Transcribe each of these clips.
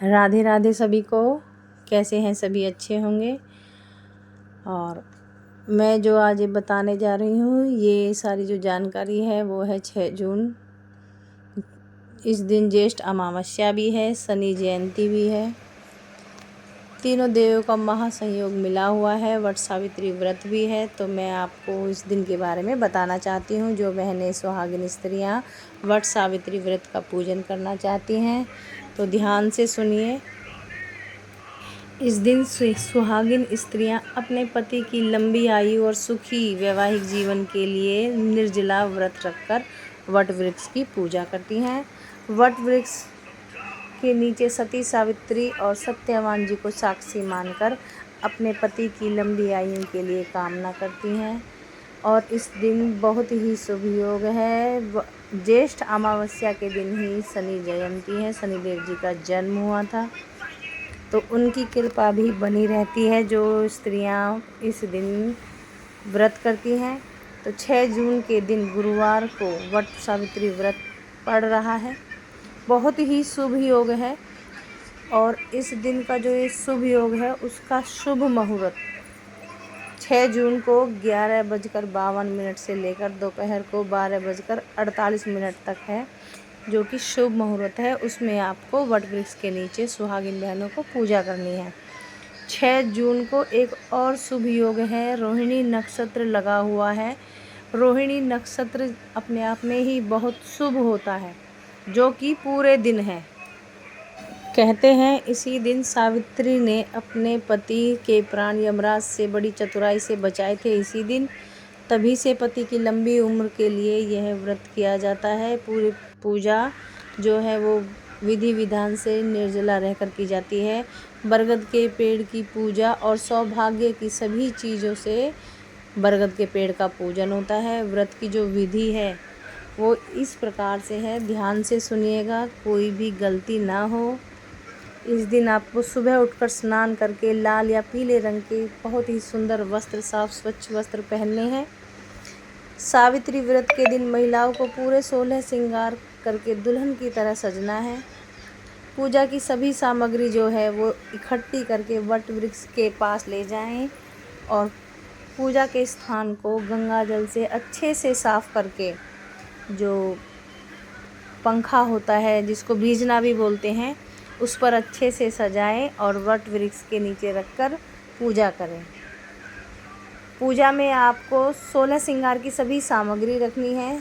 राधे राधे सभी को। कैसे हैं सभी? अच्छे होंगे। और मैं जो आज बताने जा रही हूँ, ये सारी जो जानकारी है वो है 6 जून। इस दिन ज्येष्ठ अमावस्या भी है, शनि जयंती भी है, तीनों देवों का महासंयोग मिला हुआ है, वट सावित्री व्रत भी है। तो मैं आपको इस दिन के बारे में बताना चाहती हूँ। जो बहनें सुहागिन स्त्रियाँ वट सावित्री व्रत का पूजन करना चाहती हैं तो ध्यान से सुनिए। इस दिन सुहागिन स्त्रियां अपने पति की लंबी आयु और सुखी वैवाहिक जीवन के लिए निर्जला व्रत रखकर वट वृक्ष की पूजा करती हैं। वट वृक्ष के नीचे सती सावित्री और सत्यवान जी को साक्षी मानकर अपने पति की लंबी आयु के लिए कामना करती हैं। और इस दिन बहुत ही शुभ योग है। ज्येष्ठ अमावस्या के दिन ही शनि जयंती है, शनिदेव जी का जन्म हुआ था, तो उनकी कृपा भी बनी रहती है जो स्त्रियां इस दिन व्रत करती हैं। तो 6 जून के दिन गुरुवार को वट सावित्री व्रत पड़ रहा है। बहुत ही शुभ योग है। और इस दिन का जो ये शुभ योग है उसका शुभ मुहूर्त 6 जून को 11:52 से लेकर दोपहर को 12:48 तक है, जो कि शुभ मुहूर्त है। उसमें आपको वट वृक्ष के नीचे सुहागिन बहनों को पूजा करनी है। 6 जून को एक और शुभ योग है, रोहिणी नक्षत्र लगा हुआ है। रोहिणी नक्षत्र अपने आप में ही बहुत शुभ होता है, जो कि पूरे दिन है। कहते हैं इसी दिन सावित्री ने अपने पति के प्राण यमराज से बड़ी चतुराई से बचाए थे। इसी दिन तभी से पति की लंबी उम्र के लिए यह व्रत किया जाता है। पूरी पूजा जो है वो विधि विधान से निर्जला रहकर की जाती है। बरगद के पेड़ की पूजा और सौभाग्य की सभी चीज़ों से बरगद के पेड़ का पूजन होता है। व्रत की जो विधि है वो इस प्रकार से है, ध्यान से सुनिएगा, कोई भी गलती ना हो। इस दिन आपको सुबह उठकर स्नान करके लाल या पीले रंग के बहुत ही सुंदर वस्त्र, साफ स्वच्छ वस्त्र पहनने हैं। सावित्री व्रत के दिन महिलाओं को पूरे 16 श्रृंगार करके दुल्हन की तरह सजना है। पूजा की सभी सामग्री जो है वो इकट्ठी करके वट वृक्ष के पास ले जाएं और पूजा के स्थान को गंगा जल से अच्छे से साफ करके, जो पंखा होता है जिसको बीजना भी बोलते हैं, उस पर अच्छे से सजाएं और वट वृक्ष के नीचे रखकर पूजा करें। पूजा में आपको 16 श्रृंगार की सभी सामग्री रखनी है,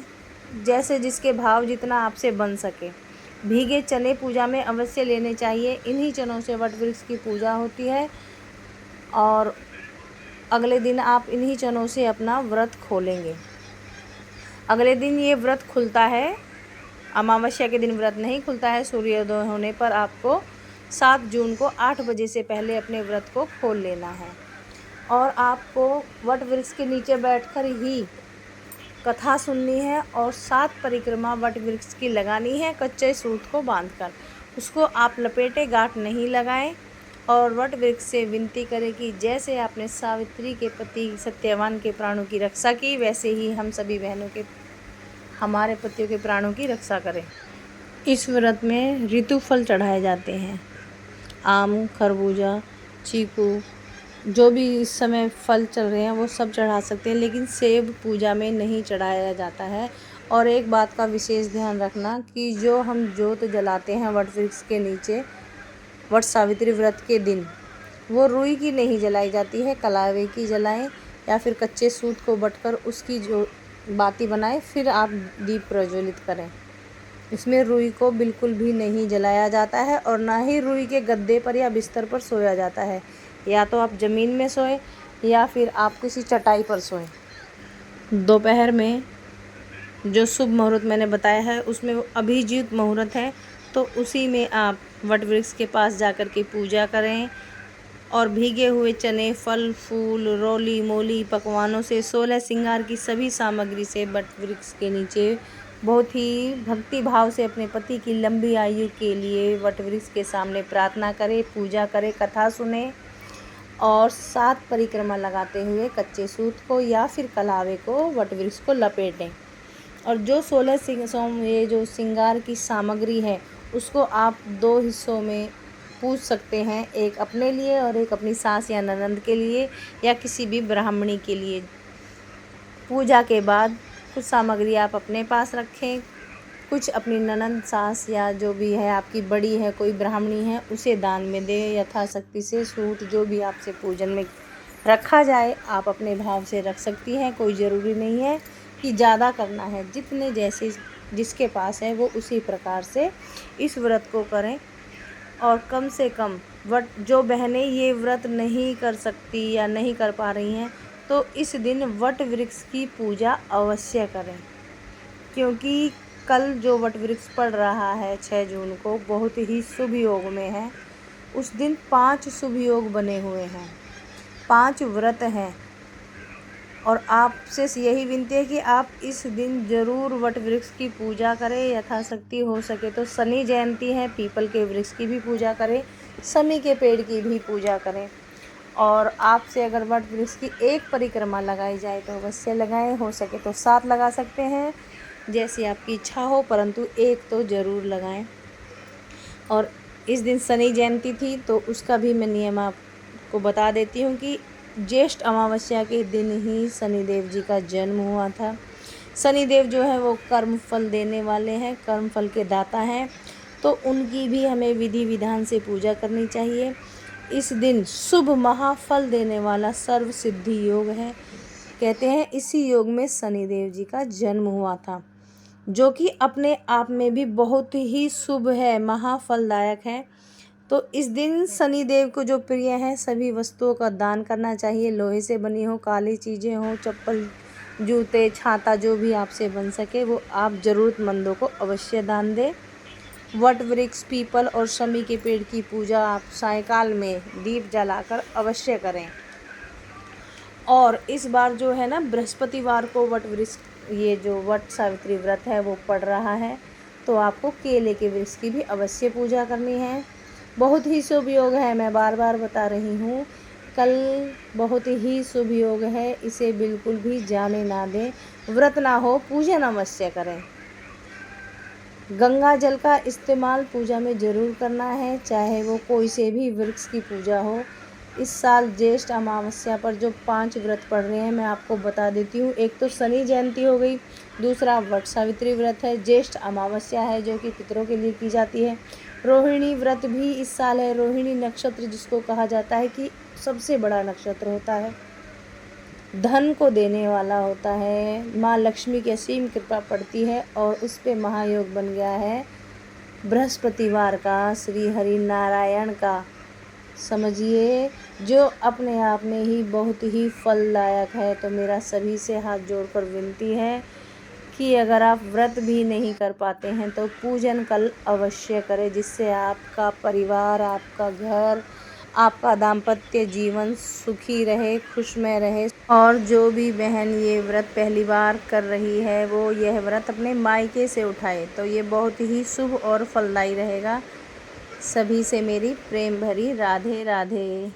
जैसे जिसके भाव जितना आपसे बन सके। भीगे चने पूजा में अवश्य लेने चाहिए। इन्हीं चनों से वट वृक्ष की पूजा होती है और अगले दिन आप इन्हीं चनों से अपना व्रत खोलेंगे। अगले दिन ये व्रत खुलता है, अमावस्या के दिन व्रत नहीं खुलता है। सूर्योदय होने पर आपको 7 जून को 8 बजे से पहले अपने व्रत को खोल लेना है। और आपको वट वृक्ष के नीचे बैठकर ही कथा सुननी है और 7 परिक्रमा वट वृक्ष की लगानी है, कच्चे सूत को बांधकर। उसको आप लपेटे, गांठ नहीं लगाएं और वट वृक्ष से विनती करें कि जैसे आपने सावित्री के पति सत्यवान के प्राणों की रक्षा की, वैसे ही हम सभी बहनों के, हमारे पतियों के प्राणों की रक्षा करें। इस व्रत में ऋतु फल चढ़ाए जाते हैं, आम, खरबूजा, चीकू, जो भी इस समय फल चल रहे हैं वो सब चढ़ा सकते हैं, लेकिन सेब पूजा में नहीं चढ़ाया जाता है। और एक बात का विशेष ध्यान रखना कि जो हम जोत जलाते हैं वट वृक्ष के नीचे वट सावित्री व्रत के दिन, वो रुई की नहीं जलाई जाती है, कलावे की जलाएं या फिर कच्चे सूत को बटकर उसकी जो बाती बनाएं, फिर आप दीप प्रज्वलित करें। इसमें रुई को बिल्कुल भी नहीं जलाया जाता है और ना ही रुई के गद्दे पर या बिस्तर पर सोया जाता है। या तो आप ज़मीन में सोएं या फिर आप किसी चटाई पर सोएं। दोपहर में जो शुभ मुहूर्त मैंने बताया है उसमें अभिजीत मुहूर्त है, तो उसी में आप वट वृक्ष के पास जाकर के पूजा करें और भीगे हुए चने, फल, फूल, रोली मोली पकवानों से 16 श्रृंगार की सभी सामग्री से वट वृक्ष के नीचे बहुत ही भक्ति भाव से अपने पति की लंबी आयु के लिए वट वृक्ष के सामने प्रार्थना करें, पूजा करें, कथा सुने और 7 परिक्रमा लगाते हुए कच्चे सूत को या फिर कलावे को वट वृक्ष को लपेटें। और जो 16 ये जो श्रृंगार की सामग्री है उसको आप 2 हिस्सों में पूज सकते हैं, एक अपने लिए और एक अपनी सास या ननंद के लिए या किसी भी ब्राह्मणी के लिए। पूजा के बाद कुछ सामग्री आप अपने पास रखें, कुछ अपनी ननंद, सास या जो भी है आपकी बड़ी है, कोई ब्राह्मणी है, उसे दान में दें। यथाशक्ति से सूट जो भी आपसे पूजन में रखा जाए आप अपने भाव से रख सकती हैं। कोई ज़रूरी नहीं है कि ज़्यादा करना है, जितने जैसे जिसके पास है वो उसी प्रकार से इस व्रत को करें। और कम से कम जो बहनें ये व्रत नहीं कर सकती या नहीं कर पा रही हैं, तो इस दिन वट वृक्ष की पूजा अवश्य करें, क्योंकि कल जो वट वृक्ष पड़ रहा है 6 जून को बहुत ही शुभ योग में है। उस दिन 5 शुभ योग बने हुए हैं, 5 व्रत हैं, और आपसे यही विनती है कि आप इस दिन ज़रूर वट वृक्ष की पूजा करें। यथाशक्ति हो सके तो शनि जयंती है, पीपल के वृक्ष की भी पूजा करें, शमी के पेड़ की भी पूजा करें। और आपसे अगर वट वृक्ष की एक परिक्रमा लगाई जाए तो अवश्य लगाएं, हो सके तो 7 लगा सकते हैं, जैसी आपकी इच्छा हो, परंतु एक तो ज़रूर लगाएं। और इस दिन शनि जयंती थी तो उसका भी मैं नियम आपको बता देती हूँ कि ज्येष्ठ अमावस्या के दिन ही शनिदेव जी का जन्म हुआ था। शनिदेव जो है वो कर्म फल देने वाले हैं, कर्म फल के दाता हैं, तो उनकी भी हमें विधि विधान से पूजा करनी चाहिए। इस दिन शुभ महाफल देने वाला सर्व सिद्धि योग है। कहते हैं इसी योग में शनिदेव जी का जन्म हुआ था, जो कि अपने आप में भी बहुत ही शुभ है, महाफलदायक है। तो इस दिन शनिदेव को जो प्रिय है सभी वस्तुओं का दान करना चाहिए। लोहे से बनी हो, काली चीज़ें हो, चप्पल, जूते, छाता, जो भी आपसे बन सके वो आप ज़रूरतमंदों को अवश्य दान दें। वट वृक्ष, पीपल और शमी के पेड़ की पूजा आप सायंकाल में दीप जलाकर अवश्य करें। और इस बार जो है ना बृहस्पतिवार को वट वृक्ष, ये जो वट सावित्री व्रत है वो पड़ रहा है, तो आपको केले के वृक्ष की भी अवश्य पूजा करनी है। बहुत ही शुभ योग है, मैं बार बार बता रही हूँ, कल बहुत ही शुभ योग है, इसे बिल्कुल भी जाने ना दें। व्रत ना हो, पूजन अवश्य करें। गंगा जल का इस्तेमाल पूजा में ज़रूर करना है, चाहे वो कोई से भी वृक्ष की पूजा हो। इस साल ज्येष्ठ अमावस्या पर जो 5 व्रत पड़ रहे हैं मैं आपको बता देती हूँ। एक तो शनि जयंती हो गई, दूसरा वट सावित्री व्रत है, ज्येष्ठ अमावस्या है जो कि पितरों के लिए की जाती है, रोहिणी व्रत भी इस साल है। रोहिणी नक्षत्र जिसको कहा जाता है कि सबसे बड़ा नक्षत्र होता है, धन को देने वाला होता है, माँ लक्ष्मी की असीम कृपा पड़ती है, और उस पे महायोग बन गया है बृहस्पतिवार का, श्री हरि नारायण का, समझिए, जो अपने आप में ही बहुत ही फलदायक है। तो मेरा सभी से हाथ जोड़कर विनती है कि अगर आप व्रत भी नहीं कर पाते हैं तो पूजन कल अवश्य करें, जिससे आपका परिवार, आपका घर, आपका दाम्पत्य जीवन सुखी रहे, खुशमय रहे। और जो भी बहन ये व्रत पहली बार कर रही है वो यह व्रत अपने मायके से उठाए तो ये बहुत ही शुभ और फलदायी रहेगा। सभी से मेरी प्रेम भरी राधे राधे।